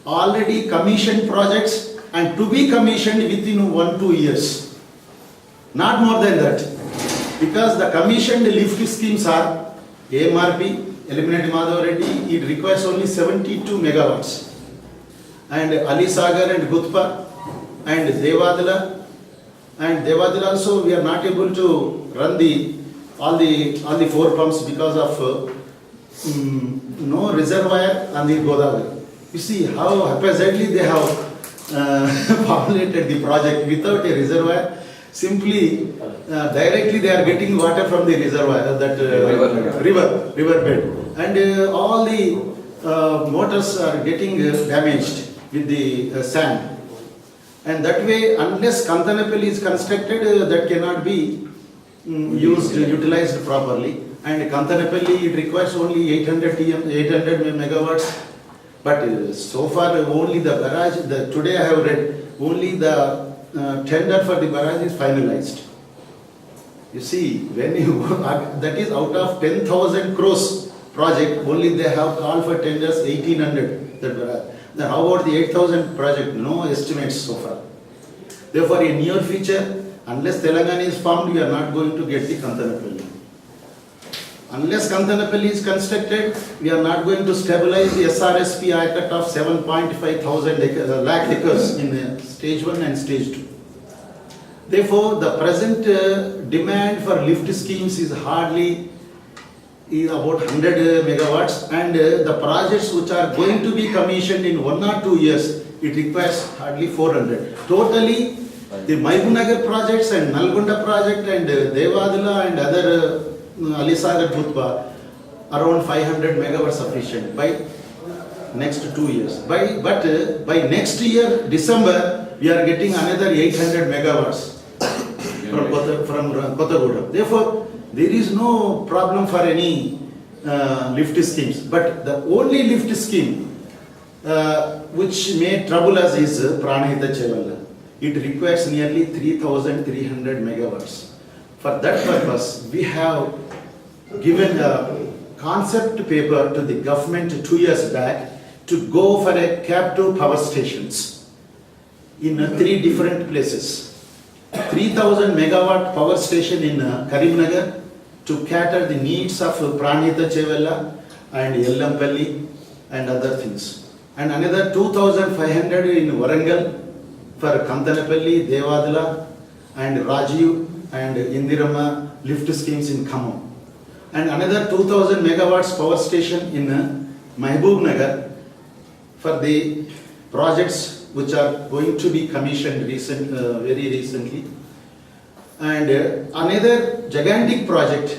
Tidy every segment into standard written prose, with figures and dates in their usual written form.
already commissioned projects and to be commissioned within 1-2 years. Not more than that. Because the commissioned lift schemes are AMRP, Eliminate Madhav Reddy, it requires only 72 megawatts. And Ali Sagar and Gutpa and Devadala. And Devadala also we are not able to run all the 4 pumps because of no reservoir on the Godavari. You see how haphazardly they have formulated the project without a reservoir. Simply, directly they are getting water from the reservoir, that river bed. And all the motors are getting damaged with the sand. And that way, unless Kantanapalli is constructed, that cannot be utilized properly. And Kantanapalli, it requires only 800 megawatts. But so far, only the barrage, today I have read, only the tender for the barrage is finalized. You see, when you that is out of 10,000 crores project, only they have called for tenders 1,800. Then how about the 8,000 project? No estimates so far. Therefore, in near future, unless Telangana is formed, we are not going to get the Kantanapalli. Unless Kantanapalli is constructed, we are not going to stabilize the SRSP Ayakat of 7.5 lakh acres in stage 1 and stage 2. Therefore, the present demand for lift schemes is hardly about 100 megawatts, and the projects which are going to be commissioned in 1 or 2 years, it requires hardly 400. Totally, the Mahbubnagar projects and Nalgonda project and Devadala and other Alisagar Bhutpa, around 500 megawatts sufficient by next 2 years. But by next year, December, we are getting another 800 megawatts from Kothagudem. Therefore, there is no problem for any lift schemes. But the only lift scheme which may trouble us is Pranahita Chevalla. It requires nearly 3,300 megawatts. For that purpose, we have given a concept paper to the government 2 years back to go for a captive power stations in 3 different places. 3,000 megawatt power station in Karimnagar to cater the needs of Pranahita Chevalla and Yellampalli and other things. And another 2,500 in Warangal for Kantanapalli, Devadala and Rajiv and Indirama lift schemes in Khammam. And another 2,000 megawatts power station in Mahbubnagar for the projects which are going to be commissioned very recently. And another gigantic project,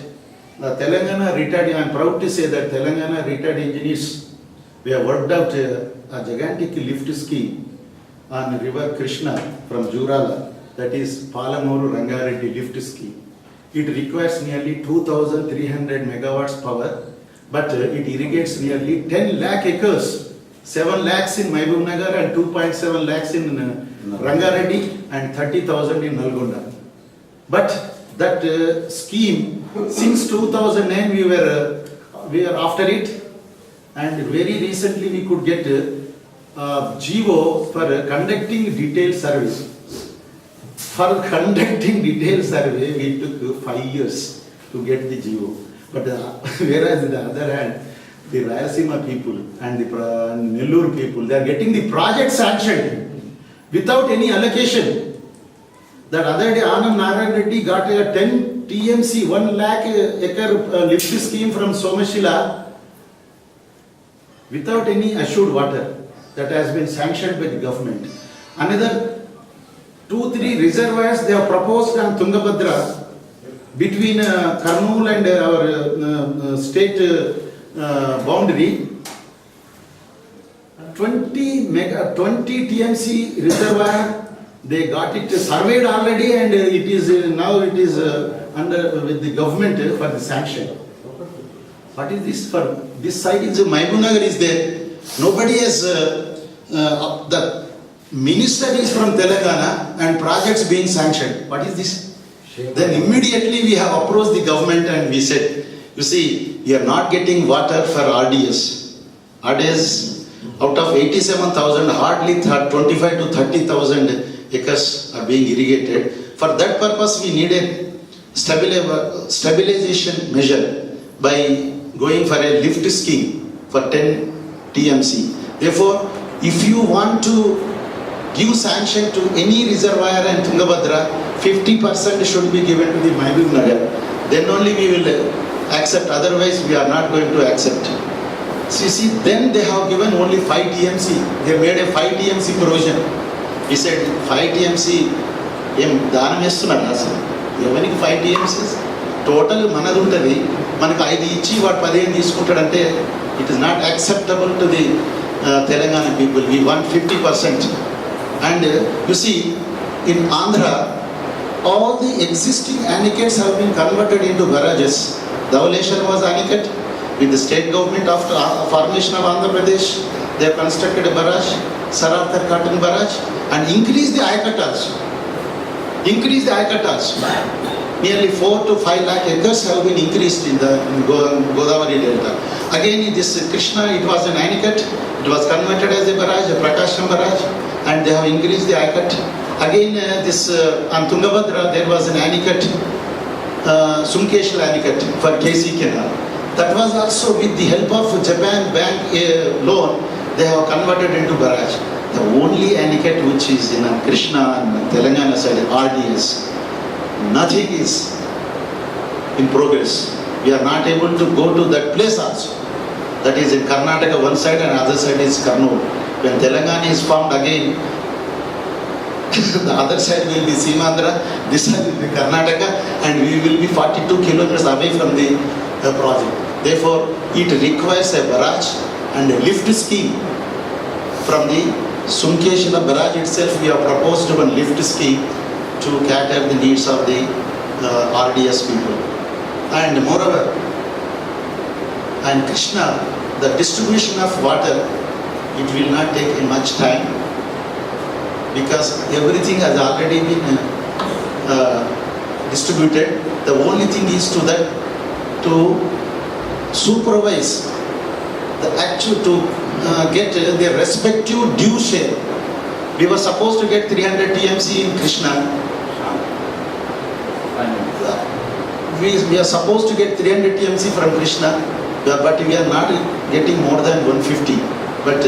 the Telangana retired, I am proud to say that Telangana retired engineers, we have worked out a gigantic lift scheme on river Krishna from Jurala, that is Palamuru Rangareddy lift scheme. It requires nearly 2,300 megawatts power, but it irrigates nearly 10 lakh acres. 7 lakhs in Mahbubnagar and 2.7 lakhs in Rangareddy and 30,000 in Nalgonda. But that scheme, since 2009 we were after it, and very recently we could get GO for conducting detailed survey. For conducting detailed survey, we took 5 years to get the GO. But whereas on the other hand, the Rayalaseema people and the Nellore people, they are getting the project sanctioned without any allocation. That other day, Anand Narayan Reddy got a 10 TMC, 1 lakh acre lift scheme from Somashila without any assured water that has been sanctioned by the government. Another 2-3 reservoirs they have proposed on Tungabhadra between Kurnool and our state boundary. 20 TMC reservoir, they got it surveyed already, and it is now under with the government for the sanction. What is this for? This side is Mahbubnagar is there. Nobody has the minister is from Telangana and projects being sanctioned. What is this? Then immediately we have approached the government and we said, you see, you are not getting water for RDS. RDS Out of 87,000, hardly 25 to 30,000 acres are being irrigated. For that purpose, we need a stabilization measure by going for a lift scheme for 10 TMC. Therefore, if you want to give sanction to any reservoir in Tungabhadra, 50% should be given to the Mahbub Nagar. Then only we will accept, otherwise we are not going to accept. So you see, then they have given only 5 TMC. They made a 5 TMC provision. He said 5 TMC, దానం చేస్తున్నారు అసలు ఎవరికి 5 TMCs? Total మనది ఉంటుంది, మనకు 5 ఇచ్చి వాడు 15 తీసుకుంటాడంటే it is not acceptable to the Telangana people. We want 50%. And you see, in Andhra, all the existing anickets have been converted into barrages. Dhavaleshwar was anicket. With the state government after formation of Andhra Pradesh, they have constructed a barrage, Saravkar Cotton barrage, and increased the Ayakat also. Increased the Ayakat also. Nearly 4 to 5 lakh acres have been increased in Godavari Delta. Again, in this Krishna, it was an anicket. It was converted as a barrage, a Prakasham barrage, and they have increased the Ayakat. Again, this on Tungabhadra, there was an anicket, Sumkeshla anicket for KC Canal. That was also with the help of Japan Bank loan, they have converted into barrage. The only anicket which is in Krishna and Telangana side, RDS, nothing is in progress. We are not able to go to that place also. That is in Karnataka one side and other side is Kurnool. When Telangana is formed again, the other side will be Simandra, this side will be Karnataka, and we will be 42 kilometers away from the project. Therefore, it requires a barrage and a lift scheme. From the Sumkeshla barrage itself, we have proposed one lift scheme to cater the needs of the RDS people. And moreover, and Krishna, the distribution of water, it will not take much time, because everything has already been distributed. The only thing is to supervise the actual, to get their respective due share. We were supposed to get 300 TMC in Krishna. We are supposed to get 300 TMC from Krishna, but we are not getting more than 150. But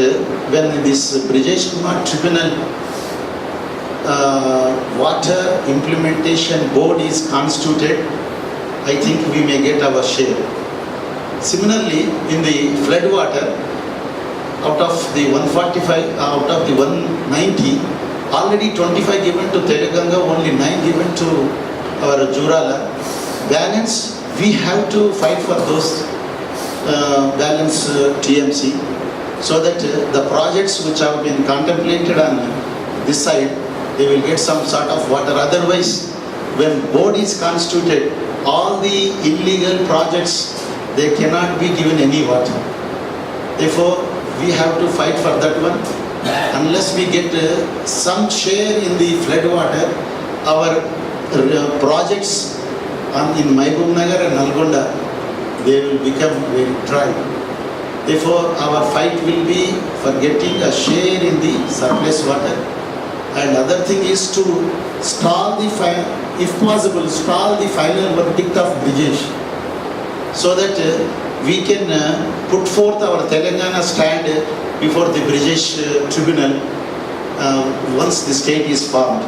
when this Brijesh Kumar Tribunal Water Implementation Board is constituted, I think we may get our share. Similarly, in the flood water, out of the 145, out of the 190, already 25 given to Telanganga, only 9 given to our Jurala. Balance, we have to fight for those balance TMC, so that the projects which have been contemplated on this side, they will get some sort of water. Otherwise, when board is constituted, all the illegal projects, they cannot be given any water. Therefore, we have to fight for that one. Unless we get some share in the flood water, our projects in Mahbub Nagar and Nalgonda, they will become very dry. Therefore, our fight will be for getting a share in the surplus water. And other thing is to stall the, if possible, stall the final verdict of Brijesh, so that we can put forth our Telangana stand before the Brijesh Tribunal once the state is formed.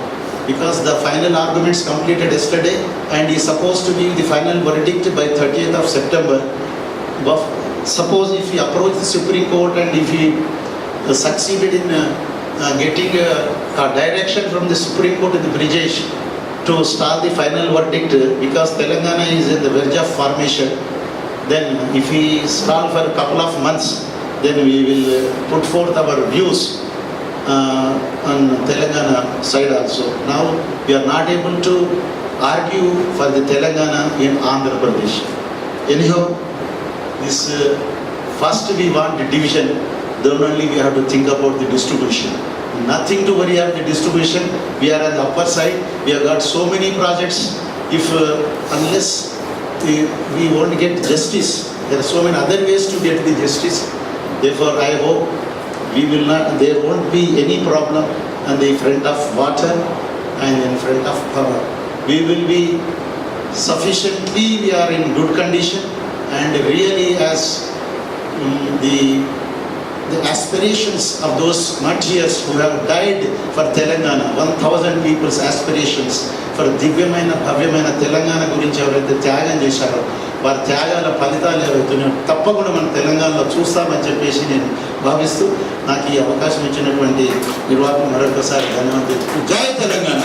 Because the final arguments completed yesterday, and he is supposed to give the final verdict by 30th of September. But suppose if he approached the Supreme Court and if he succeeded in getting a direction from the Supreme Court to the Brijesh to start the final verdict, because Telangana is in the verge of formation, then if we stall for a couple of months, then we will put forth our views on Telangana side also. Now we are not able to argue for the Telangana in Andhra Pradesh. Anyhow, this first we want the division, then only we have to think about the distribution. Nothing to worry about the distribution. We are on the upper side. We have got so many projects. If unless we won't get justice, there are so many other ways to get the justice. Therefore, I hope we will not, there won't be any problem on the front of water and in front of power. We will be sufficiently, we are in good condition, and really as the aspirations of those martyrs who have died for Telangana, 1,000 people's aspirations for దివ్యమైన భవ్యమైన తెలంగాణ గురించి ఎవరైతే త్యాగం చేశారో వారి త్యాగాల ఫలితాలు ఏవైతున్నాయో తప్పకుండా మన తెలంగాణలో చూస్తామని చెప్పేసి నేను భావిస్తూ నాకు ఈ అవకాశం ఇచ్చినటువంటి నిర్వాహకులు మరొకసారి ధన్యవాదాలు. జై తెలంగాణ.